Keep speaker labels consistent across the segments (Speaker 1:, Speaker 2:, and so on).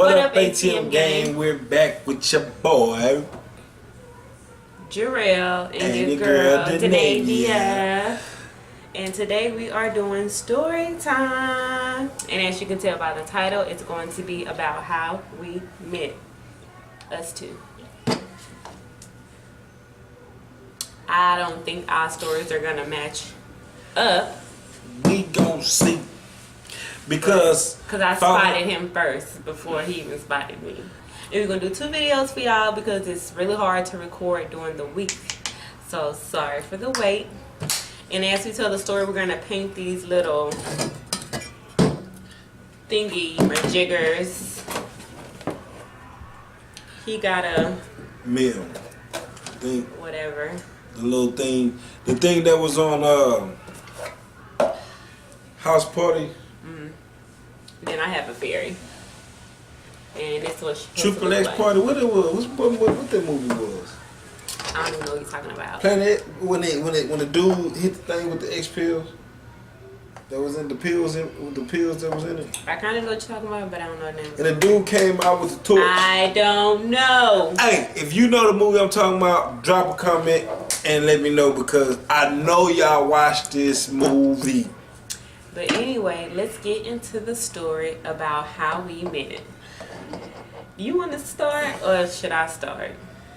Speaker 1: What up, ATM gang? We're back with your boy
Speaker 2: Jarrell and your girl Denavia. And today we are doing story time. And as you can tell by the title, it's going to be about how we met. Us two. I don't think our stories are gonna match up.
Speaker 1: We gon' see. Because
Speaker 2: I spotted him first before he even spotted me. And we're gonna do 2 videos for y'all because it's really hard to record during the week. So sorry for the wait. And as we tell the story, we're gonna paint these little thingy jiggers. He got a
Speaker 1: meal thing,
Speaker 2: whatever.
Speaker 1: The little thing, the thing that was on House Party.
Speaker 2: Then I have a fairy. And this was
Speaker 1: Triple X Party. What it was? What that movie was?
Speaker 2: I don't even know what you're talking about.
Speaker 1: Planet when the dude hit the thing with the X pills. That was in the pills with the pills that was in it.
Speaker 2: I kind of know what you're talking about, but I don't know the name.
Speaker 1: And the dude came out with the torch.
Speaker 2: I don't know.
Speaker 1: Hey, if you know the movie I'm talking about, drop a comment and let me know because I know y'all watched this movie.
Speaker 2: But anyway, let's get into the story about how we met. You want to start or should I start?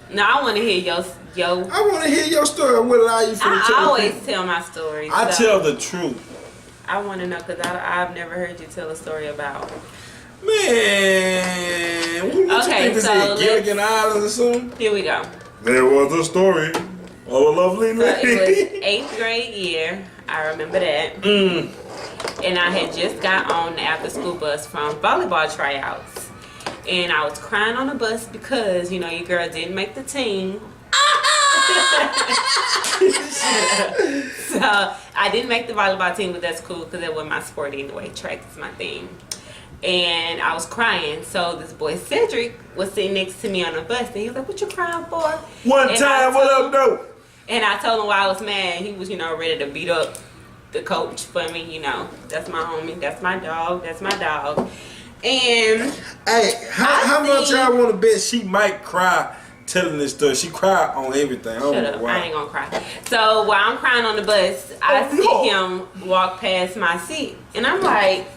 Speaker 2: No, I want to hear your.
Speaker 1: I want to hear your story. What allow you from
Speaker 2: I always tell my stories.
Speaker 1: I tell the truth.
Speaker 2: I want to know because I've never heard you tell a story about.
Speaker 1: Man, what you think this is? Gilligan Island or something?
Speaker 2: Here we go.
Speaker 1: There was a story of a lovely lady.
Speaker 2: So it was 8th grade year. I remember that. And I had just got on the after school bus from volleyball tryouts. And I was crying on the bus because, you know, your girl didn't make the team. So I didn't make the volleyball team, but that's cool because it was my sport anyway. Track is my thing. And I was crying. So this boy Cedric was sitting next to me on the bus. And he was like, "What you crying for?"
Speaker 1: One time, what up, though?
Speaker 2: And I told him why I was mad. He was, you know, ready to beat up the coach for me, you know. That's my homie. That's my dog. That's my dog. And
Speaker 1: hey, how much y'all want to bet she might cry telling this story? She cried on everything.
Speaker 2: Shut up. I ain't gonna cry. So while I'm crying on the bus, I see him walk past my seat. And I'm like,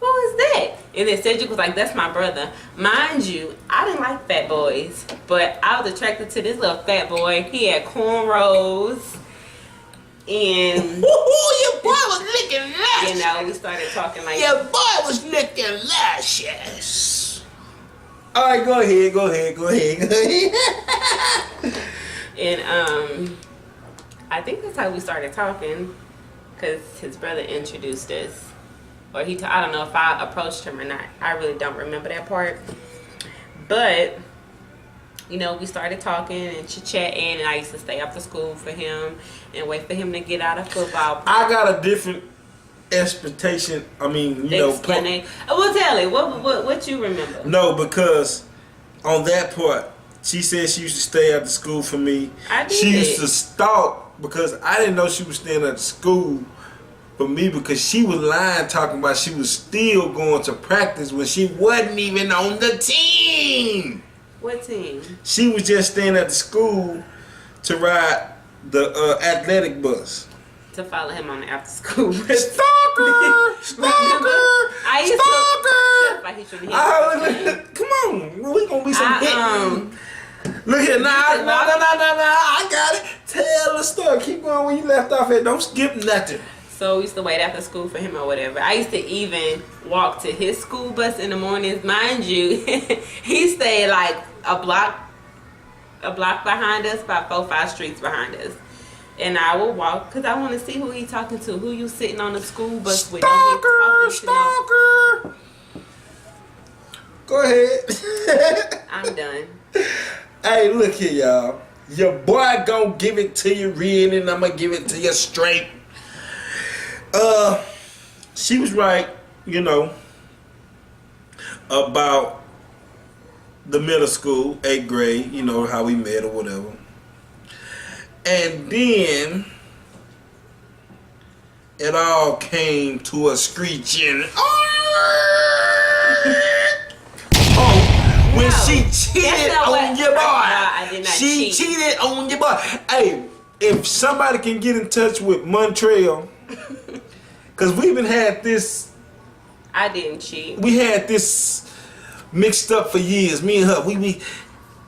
Speaker 2: who is that? And then Cedric was like, that's my brother. Mind you, I didn't like fat boys, but I was attracted to this little fat boy. He had cornrows. And
Speaker 1: your boy was licking lashes.
Speaker 2: You know, we started talking like
Speaker 1: your boy was licking lashes. All right, go ahead.
Speaker 2: And I think that's how we started talking, because his brother introduced us, or I don't know if I approached him or not. I really don't remember that part, but. You know, we started talking and chit-chatting, and I used to stay after school for him and wait for him to get out of football.
Speaker 1: I got a different expectation. I mean, you know.
Speaker 2: Well, tell it. What you remember?
Speaker 1: No, because on that part, she said she used to stay after school for me.
Speaker 2: I did.
Speaker 1: She used to stalk because I didn't know she was staying at school for me because she was lying talking about she was still going to practice when she wasn't even on the team.
Speaker 2: What team?
Speaker 1: She was just staying at the school to ride the athletic bus.
Speaker 2: To follow him on the after school.
Speaker 1: Stalker! Stalker! Come on, we gonna be some hitting. Look here, nah, I got it. Tell the story. Keep going where you left off at. Don't skip nothing.
Speaker 2: So we used to wait after school for him or whatever. I used to even walk to his school bus in the mornings. Mind you, he stayed like a block behind us, about 4-5 streets behind us. And I would walk because I want to see who he talking to. Who you sitting on the school bus with?
Speaker 1: Stalker! Go ahead.
Speaker 2: I'm done.
Speaker 1: Hey, look here, y'all. Your boy gonna give it to you real and I'm gonna give it to you straight. She was right, you know, about the middle school, 8th grade, you know, how we met or whatever. And then it all came to a screeching. She cheated on your boy.
Speaker 2: No, I did not
Speaker 1: She
Speaker 2: cheat.
Speaker 1: cheated on your boy. Hey, if somebody can get in touch with Montreal, because we've been had this.
Speaker 2: I didn't cheat.
Speaker 1: We had this mixed up for years. Me and her.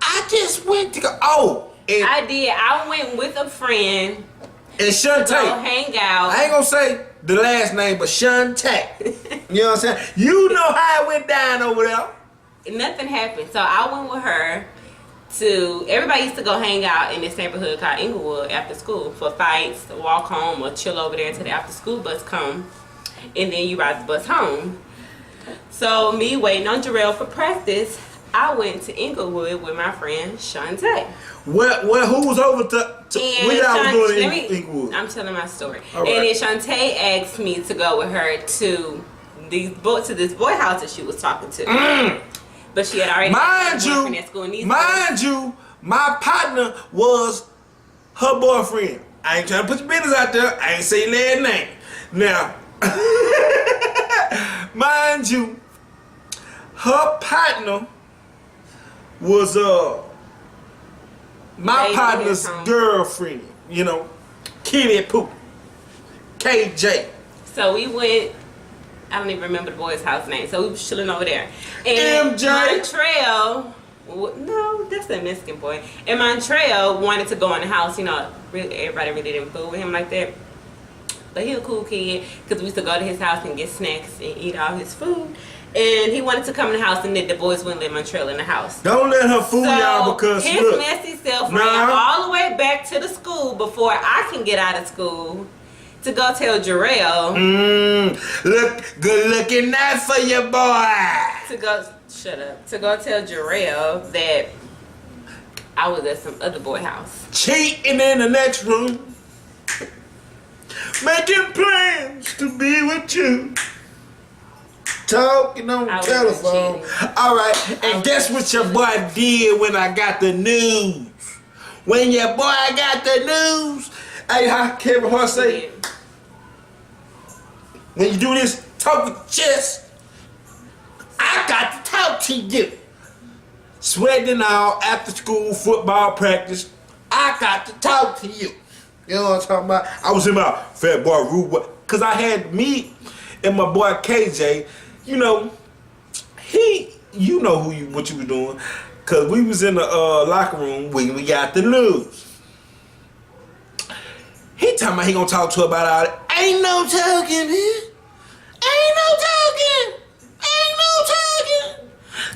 Speaker 1: I just went to go. Oh, and
Speaker 2: I did. I went with a friend to
Speaker 1: Shantae.
Speaker 2: go hang out.
Speaker 1: I ain't gonna say the last name, but Shantae. You know what I'm saying? You know how it went down over there.
Speaker 2: Nothing happened. So I went with her to. Everybody used to go hang out in this neighborhood called Inglewood after school for fights, to walk home, or chill over there until the after school bus come, and then you ride the bus home. So me waiting on Jarrell for practice, I went to Inglewood with my friend Shantae.
Speaker 1: Well, who was over to
Speaker 2: And
Speaker 1: what y'all was doing
Speaker 2: let
Speaker 1: in
Speaker 2: me-
Speaker 1: Inglewood?
Speaker 2: I'm telling my story.
Speaker 1: All
Speaker 2: And
Speaker 1: right.
Speaker 2: then Shantae asked me to go with her to this boy house that she was talking to. But she had already had a boyfriend at school. And these
Speaker 1: Mind you, my partner was her boyfriend. I ain't trying to put your business out there. I ain't saying that name. Now, mind you, her partner was my
Speaker 2: Baby
Speaker 1: partner's
Speaker 2: home.
Speaker 1: girlfriend. You know, Kitty Poo, KJ.
Speaker 2: So we went. I don't even remember the boy's house name. So we was chilling over there. And
Speaker 1: MJ.
Speaker 2: Montreal. No, that's the Mexican boy. And Montreal wanted to go in the house. You know, really, everybody really didn't fool with him like that. But he a cool kid because we used to go to his house and get snacks and eat all his food. And he wanted to come in the house, and then the boys wouldn't let Montreal in the house.
Speaker 1: Don't let her fool y'all
Speaker 2: So
Speaker 1: because
Speaker 2: his
Speaker 1: look,
Speaker 2: messy self
Speaker 1: Nah.
Speaker 2: ran all the way back to the school before I can get out of school to go tell Jarrell
Speaker 1: look, good looking out for your boy.
Speaker 2: to go tell Jarrell that I was at some other boy house.
Speaker 1: Cheating in the next room, making plans to be with you, talking on
Speaker 2: I
Speaker 1: the
Speaker 2: wasn't
Speaker 1: telephone.
Speaker 2: cheating.
Speaker 1: All right, and guess what your boy did when I got the news? When your boy got the news, hey, how Kevin Hart say? When you do this, talk with chest. I got to talk to you. Sweating out after school football practice. I got to talk to you. You know what I'm talking about? I was in my fat boy rude boy. Cause I had me and my boy KJ, you know, you know what you were doing. Cause we was in the locker room when we got the news. He talking about he gonna talk to her about all that. Ain't no talking, man. Ain't no talking. Ain't no talking.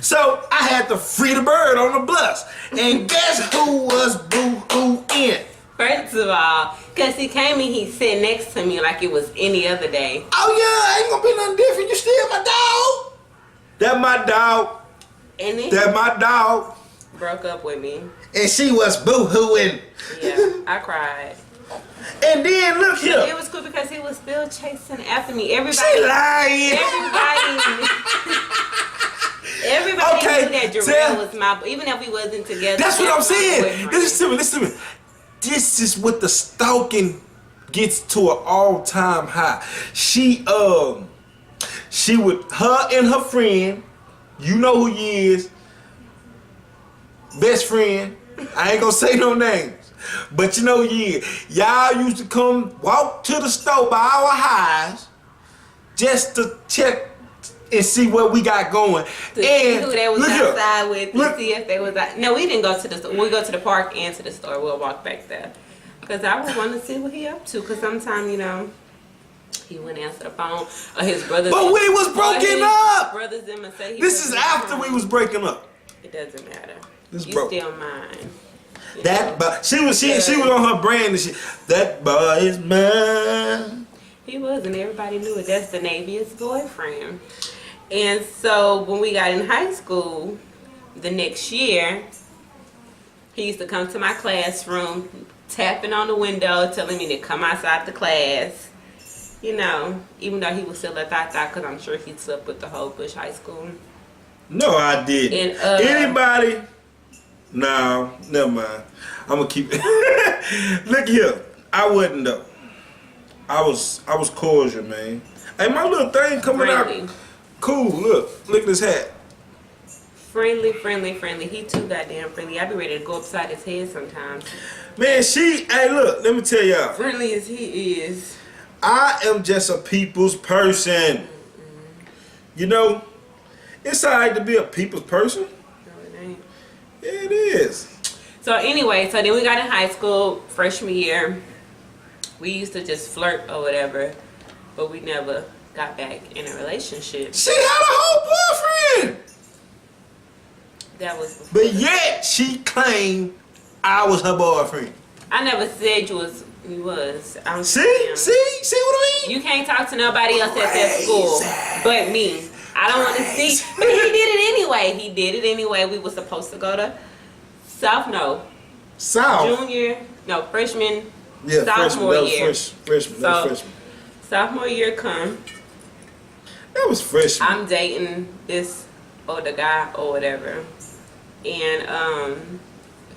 Speaker 1: So I had to free the bird on the bus. And guess who was boo-hoo in?
Speaker 2: First of all, because he came and he sat next to me like it was any other day.
Speaker 1: Oh yeah, ain't gonna be nothing different. You still my dog. That my dog.
Speaker 2: And then
Speaker 1: That my dog.
Speaker 2: he broke up with me.
Speaker 1: And she was boo-hooing.
Speaker 2: Yeah, I cried.
Speaker 1: And then look
Speaker 2: It
Speaker 1: here.
Speaker 2: was cool because he was still chasing after me. Everybody
Speaker 1: She lying.
Speaker 2: Everybody
Speaker 1: Okay,
Speaker 2: knew that Jarrell
Speaker 1: tell-
Speaker 2: was my, even if we wasn't together.
Speaker 1: That's what I'm
Speaker 2: was my
Speaker 1: saying.
Speaker 2: boyfriend.
Speaker 1: Listen to me. This is what the stalking gets to an all-time high. She would, her and her friend, you know who he is, best friend. I ain't gonna say no names, but you know who he is. Y'all used to come walk to the store by our highs just to check and see what we got going.
Speaker 2: To see who they was
Speaker 1: look here.
Speaker 2: outside with, to
Speaker 1: Look.
Speaker 2: see if they was out. No, we didn't go to the store. We go to the park and to the store. We'll walk back there. Because I would want to see what he up to. Because sometimes, you know, he wouldn't answer the phone. Or his brothers.
Speaker 1: But we was broken up.
Speaker 2: Brothers them and say he
Speaker 1: This is
Speaker 2: wasn't
Speaker 1: after
Speaker 2: home.
Speaker 1: we was breaking up.
Speaker 2: It doesn't matter.
Speaker 1: This
Speaker 2: You
Speaker 1: broke.
Speaker 2: still mine. You
Speaker 1: That
Speaker 2: know?
Speaker 1: but she was on her brand and she that boy is mine.
Speaker 2: He was, and everybody knew it. That's the Navy's boyfriend. And so when we got in high school, the next year, he used to come to my classroom, tapping on the window, telling me to come outside the class. You know, even though he was still at Thought, because I'm sure he slept with the whole Bush High School.
Speaker 1: No, I didn't.
Speaker 2: And,
Speaker 1: Anybody? No, never mind. I'm gonna keep it. Look here, I wasn't though. I was cordial, man. Hey, my little thing coming
Speaker 2: Friendly.
Speaker 1: out. Cool. Look at this hat.
Speaker 2: Friendly. He too goddamn friendly. I be ready to go upside his head sometimes.
Speaker 1: Man, hey, look, let me tell y'all.
Speaker 2: Friendly as he is.
Speaker 1: I am just a people's person. You know, it's alright to be a people's person.
Speaker 2: No, it ain't.
Speaker 1: Yeah, it is.
Speaker 2: So anyway, so then we got in high school, freshman year. We used to just flirt or whatever, but we never got back in a relationship.
Speaker 1: She had a whole boyfriend.
Speaker 2: That was before.
Speaker 1: But yet, she claimed I was her boyfriend.
Speaker 2: I never said you was. I'm
Speaker 1: See what I mean?
Speaker 2: You can't talk to nobody else at that school but me. I don't want to see. But he did it anyway. We were supposed to go to freshman.
Speaker 1: Yeah,
Speaker 2: sophomore year.
Speaker 1: Freshman.
Speaker 2: Sophomore year come.
Speaker 1: That was freshman.
Speaker 2: I'm dating this older guy or whatever, and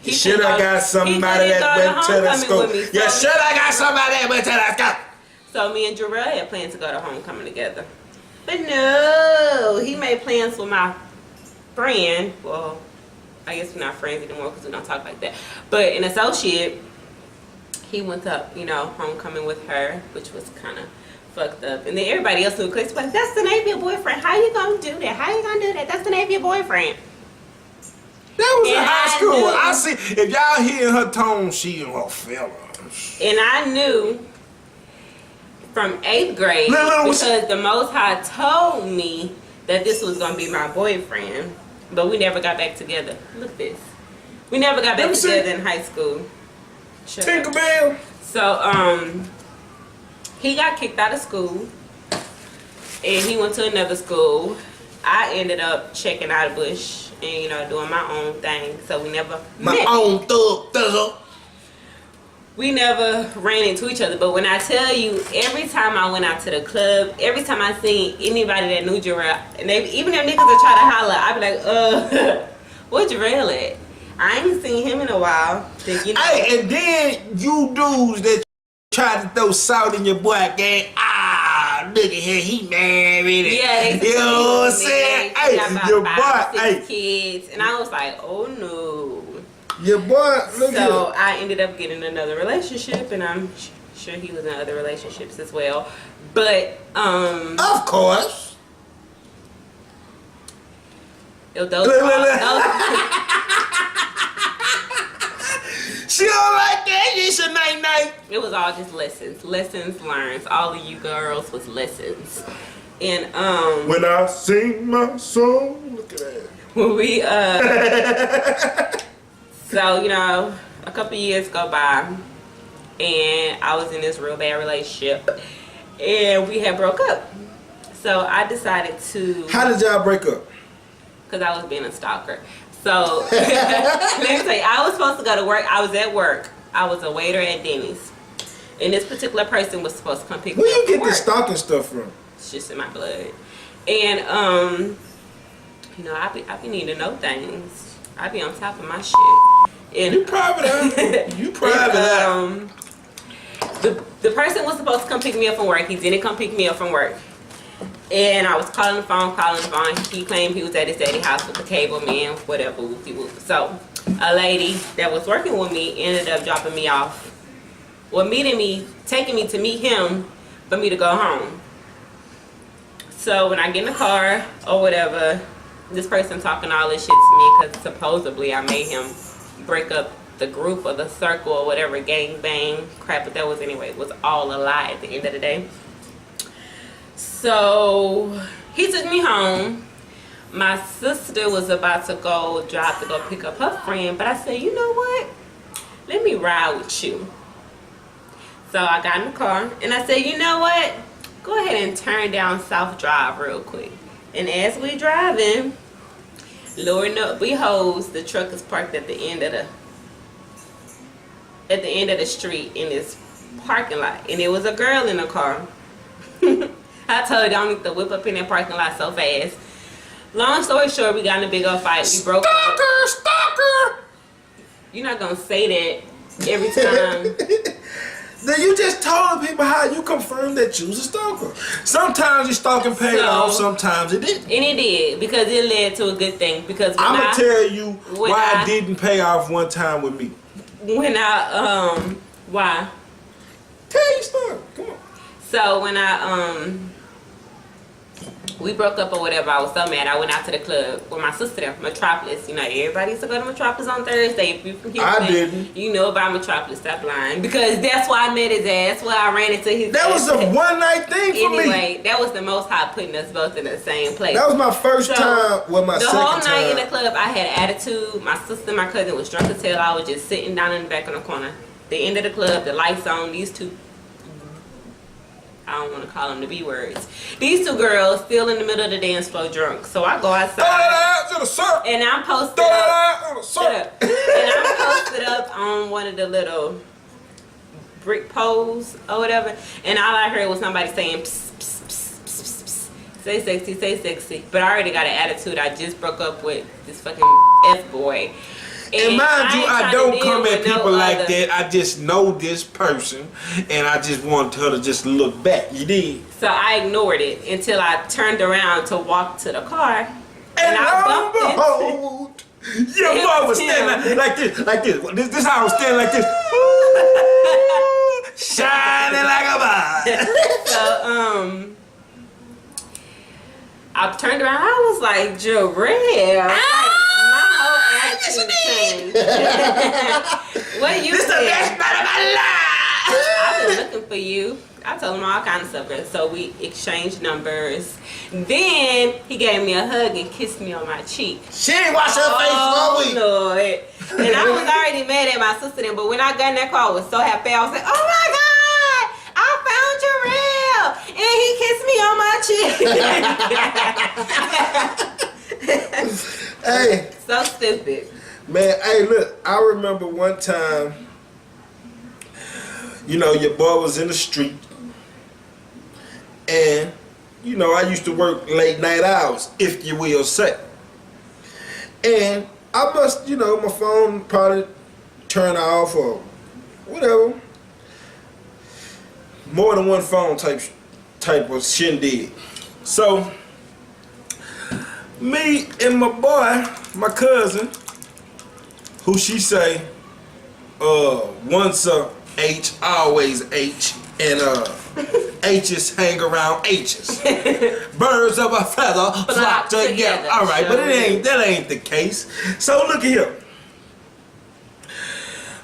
Speaker 1: he should have got somebody that went to the school. Yeah, should have got somebody that went to the school.
Speaker 2: So me and Jarrell had planned to go to homecoming together, but no, he made plans with my friend. Well, I guess we're not friends anymore because we don't talk like that. But an associate, he went to homecoming with her, which was kind of fucked up. And then everybody else knew because like, that's the name of your boyfriend. How you gonna do that? How you gonna do that? That's the name of your boyfriend.
Speaker 1: That was in high school. I see. If y'all hear her tone, she a fella.
Speaker 2: And I knew from 8th grade because the Most High told me that this was gonna be my boyfriend, but we never got back together. Look at this. We never got back together in high school.
Speaker 1: Tinkerbell.
Speaker 2: So he got kicked out of school, and he went to another school. I ended up checking out of Bush and doing my own thing. So we never
Speaker 1: own thug.
Speaker 2: We never ran into each other. But when I tell you, every time I went out to the club, every time I seen anybody that knew Jarrell, and even if niggas would try to holler, I'd be like, where Jarrell at? I ain't seen him in a while.
Speaker 1: Hey, and then you dudes that try to throw salt in your boy gang. Look at him, he married.
Speaker 2: Yeah,
Speaker 1: you know what I'm saying? Hey, your boy,
Speaker 2: kids, and I was like, oh no.
Speaker 1: Your boy, look at
Speaker 2: So I ended up getting another relationship, and I'm sure he was in other relationships as well. But
Speaker 1: of course. She don't like that. It's a night.
Speaker 2: It was all just lessons learned. All of you girls was lessons. And
Speaker 1: when I sing my song, look at that.
Speaker 2: When we so a couple years go by, and I was in this real bad relationship, and we had broke up. So I decided to.
Speaker 1: How did y'all break up?
Speaker 2: Because I was being a stalker. So let me tell you, I was supposed to go to work. I was at work. I was a waiter at Denny's, and this particular person was supposed to come pick me up.
Speaker 1: Where you get this stalking stuff from?
Speaker 2: It's just in my blood. And I be needing to know things. I be on top of my shit. And
Speaker 1: you private, huh? You private.
Speaker 2: The person was supposed to come pick me up from work. He didn't come pick me up from work. And I was calling the phone. He claimed he was at his daddy's house with the cable man, whatever. So a lady that was working with me ended up dropping me off. Well, taking me to meet him for me to go home. So when I get in the car or whatever, this person talking all this shit to me because supposedly I made him break up the group or the circle or whatever, gang bang crap, but that was anyway, it was all a lie at the end of the day. So he took me home. My sister was about to go pick up her friend, but I said, you know what? Let me ride with you. So I got in the car and I said, you know what? Go ahead and turn down South Drive real quick. And as we driving, Lord beholds, the truck is parked at the end of the street in this parking lot, and it was a girl in the car. I told you I don't need to whip up in that parking lot so fast. Long story short, we got in a big old fight. We broke up.
Speaker 1: Stalker!
Speaker 2: You're not gonna say that every time.
Speaker 1: Then you just told people how you confirmed that you was a stalker. Sometimes your stalking paid off, sometimes it didn't.
Speaker 2: And it did, because it led to a good thing. Because when
Speaker 1: I'm gonna tell you why it didn't pay off one time with me.
Speaker 2: Why?
Speaker 1: Tell your story. Come on.
Speaker 2: So when we broke up or whatever, I was so mad. I went out to the club with my sister there, Metropolis. You know, everybody used to go to Metropolis on Thursday. If you from Houston,
Speaker 1: I didn't.
Speaker 2: You know about Metropolis. Stop lying. Because that's why I met his ass. Where I ran into his
Speaker 1: That
Speaker 2: ass.
Speaker 1: was a one night thing for me.
Speaker 2: Anyway, that was the most high putting us both in the same place.
Speaker 1: That was my first time with my second time.
Speaker 2: The whole night in the club, I had attitude. My sister and my cousin was drunk as hell. I was just sitting down in the back in the corner. The end of the club, the lights on. These two, I don't want to call them the B words. These two girls still in the middle of the dance floor drunk. So I go outside. And I'm posted up. Shut up. And I'm posted up on one of the little brick poles or whatever. And all I heard was somebody saying, psst, psst, psst, psst, psst. Say sexy, say sexy. But I already got an attitude. I just broke up with this fucking F-boy.
Speaker 1: And mind you, I don't come at people like that. I just know this person, and I just want her to just look back. You did.
Speaker 2: So I ignored it until I turned around to walk to the car, and I bumped into.
Speaker 1: Your boy was standing like this. This is how I was standing like this. Shining like a bar.
Speaker 2: So I turned around. I was like, Jarrell. Changed. What you
Speaker 1: This the best night of my life.
Speaker 2: I've been looking for you. I told him all kinds of stuff. So we exchanged numbers. Then he gave me a hug and kissed me on my cheek.
Speaker 1: She ain't washed her face for a week.
Speaker 2: Lord. And I was already mad at my sister then, but when I got in that car, I was so happy. I was like, oh my God, I found Jarrell. And he kissed me on my cheek.
Speaker 1: Hey.
Speaker 2: So stupid.
Speaker 1: Man, hey, look, I remember one time, you know, your boy was in the street, and, you know, I used to work late night hours, if you will say. And I must, you know, my phone probably turn off or whatever. More than one phone type of shindig. So, me and my boy, my cousin, who she say, once a H, always H, and H's hang around H's. Birds of a feather flock together. All right, but that ain't the case. So look here.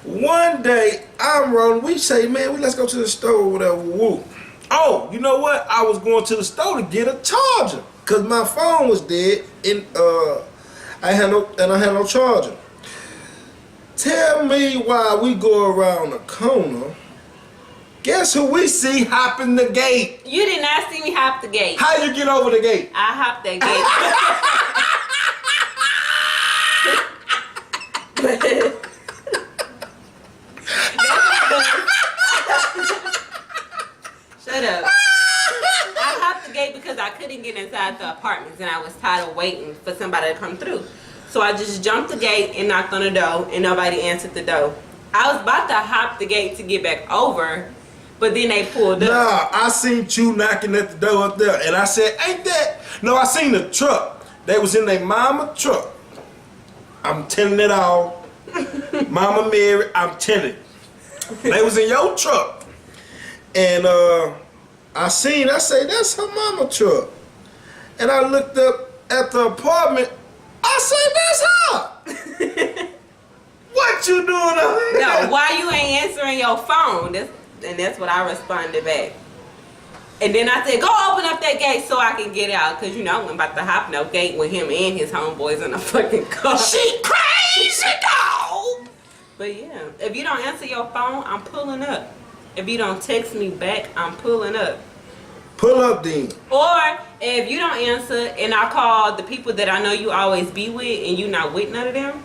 Speaker 1: One day I'm rolling. We say, man, let's go to the store, whatever. Woo. Oh, you know what? I was going to the store to get a charger because my phone was dead, and I had no charger. Tell me why we go around the corner. Guess who we see hopping the gate?
Speaker 2: You did not see me hop the gate.
Speaker 1: How you get over the gate?
Speaker 2: I hopped that gate. Shut up. I hopped the gate because I couldn't get inside the apartments and I was tired of waiting for somebody to come through. So I just jumped the gate and knocked on the door and nobody answered the door. I was about to hop the gate to get back over, but then they pulled up.
Speaker 1: Nah, I seen you knocking at the door up there, and I said, ain't that? No, I seen the truck. They was in their mama truck. I'm telling it all. Mama Mary, I'm telling it. They was in your truck. And I said, that's her mama truck. And I looked up at the apartment. I said, that's her. What you doing up here?
Speaker 2: No, why you ain't answering your phone? That's what I responded back. And then I said, go open up that gate so I can get out. Because, you know, I wasn't about to hop no gate with him and his homeboys in a fucking car.
Speaker 1: She crazy, dog.
Speaker 2: But yeah, if you don't answer your phone, I'm pulling up. If you don't text me back, I'm pulling up.
Speaker 1: Pull up then.
Speaker 2: Or if you don't answer and I call the people that I know you always be with and you not with none of them,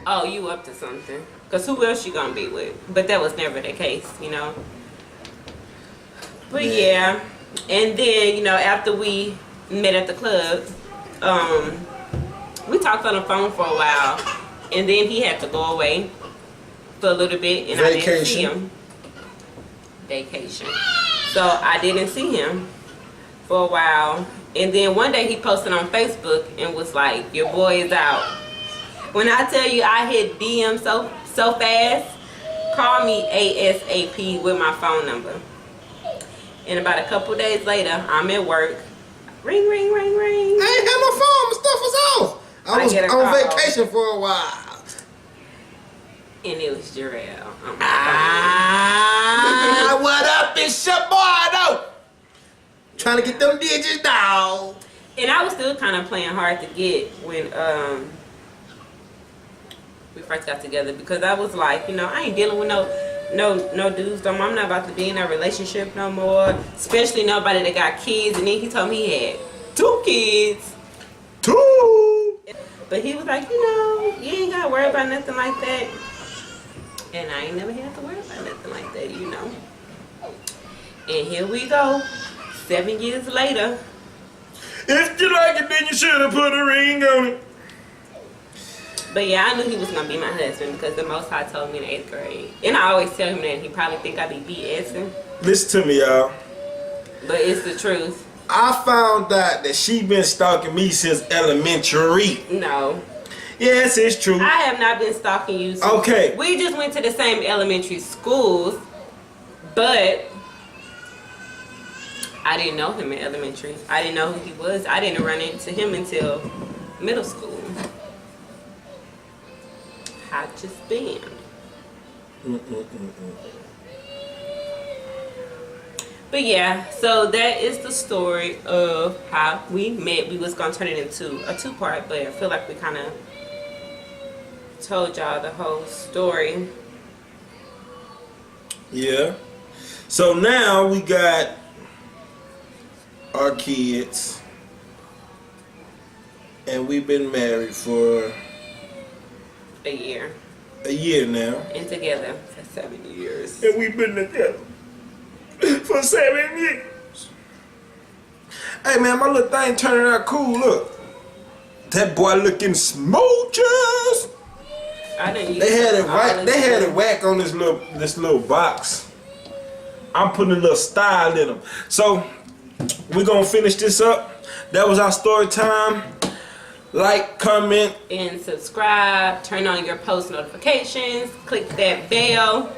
Speaker 2: oh, you up to something. Because who else you gonna be with? But that was never the case, you know. But yeah. And then, you know, after we met at the club, we talked on the phone for a while. And then he had to go away. for a little bit, and I didn't see
Speaker 1: Vacation.
Speaker 2: him. Vacation. So I didn't see him for a while, and then one day he posted on Facebook and was like, "Your boy is out." When I tell you I hit DM so fast, call me ASAP with my phone number. And about a couple days later, I'm at work. Ring, ring, ring, ring.
Speaker 1: I ain't had my phone. My stuff was off. I was
Speaker 2: get a
Speaker 1: on
Speaker 2: call.
Speaker 1: vacation for a while.
Speaker 2: And it was Jarrell. Oh my
Speaker 1: Ah, what up? It's your boy, though. Trying to get them digits down.
Speaker 2: God. And I was still kind of playing hard to get when we first got together, because I was like, you know, I ain't dealing with no dudes no more. I'm not about to be in a relationship no more, especially nobody that got kids. And then he told me he had 2 kids.
Speaker 1: 2.
Speaker 2: But he was like, you know, you ain't gotta worry about nothing like that. And I ain't never had to worry about nothing like that, you know. And here we go, 7 years later.
Speaker 1: If you like it, then you should have put a ring on it.
Speaker 2: But yeah, I knew he was gonna be my husband because the Most High told me in 8th grade. And I always tell him that, and he probably think I be BSing.
Speaker 1: Listen to me, y'all.
Speaker 2: But it's the truth.
Speaker 1: I found out that she been stalking me since elementary.
Speaker 2: No.
Speaker 1: Yes, it's true.
Speaker 2: I have not been stalking you. Since
Speaker 1: Okay.
Speaker 2: We just went to the same elementary schools, but I didn't know him in elementary. I didn't know who he was. I didn't run into him until middle school. I just been. But yeah, so that is the story of how we met. We was gonna turn it into a 2-part, but I feel like we kind of told y'all the whole story.
Speaker 1: Yeah. So now we got our kids, and we've been married for
Speaker 2: A year.
Speaker 1: a year now.
Speaker 2: And together for 7 years.
Speaker 1: And we've been together for 7 years. Hey man, my little thing turning out cool. Look, that boy looking smooches.
Speaker 2: I didn't use
Speaker 1: They had it
Speaker 2: all
Speaker 1: right.
Speaker 2: this
Speaker 1: They had
Speaker 2: stuff.
Speaker 1: it whack on this little box. I'm putting a little style in them. So we're gonna finish this up. That was our story time. Like, comment,
Speaker 2: And subscribe, turn on your post notifications, click that bell.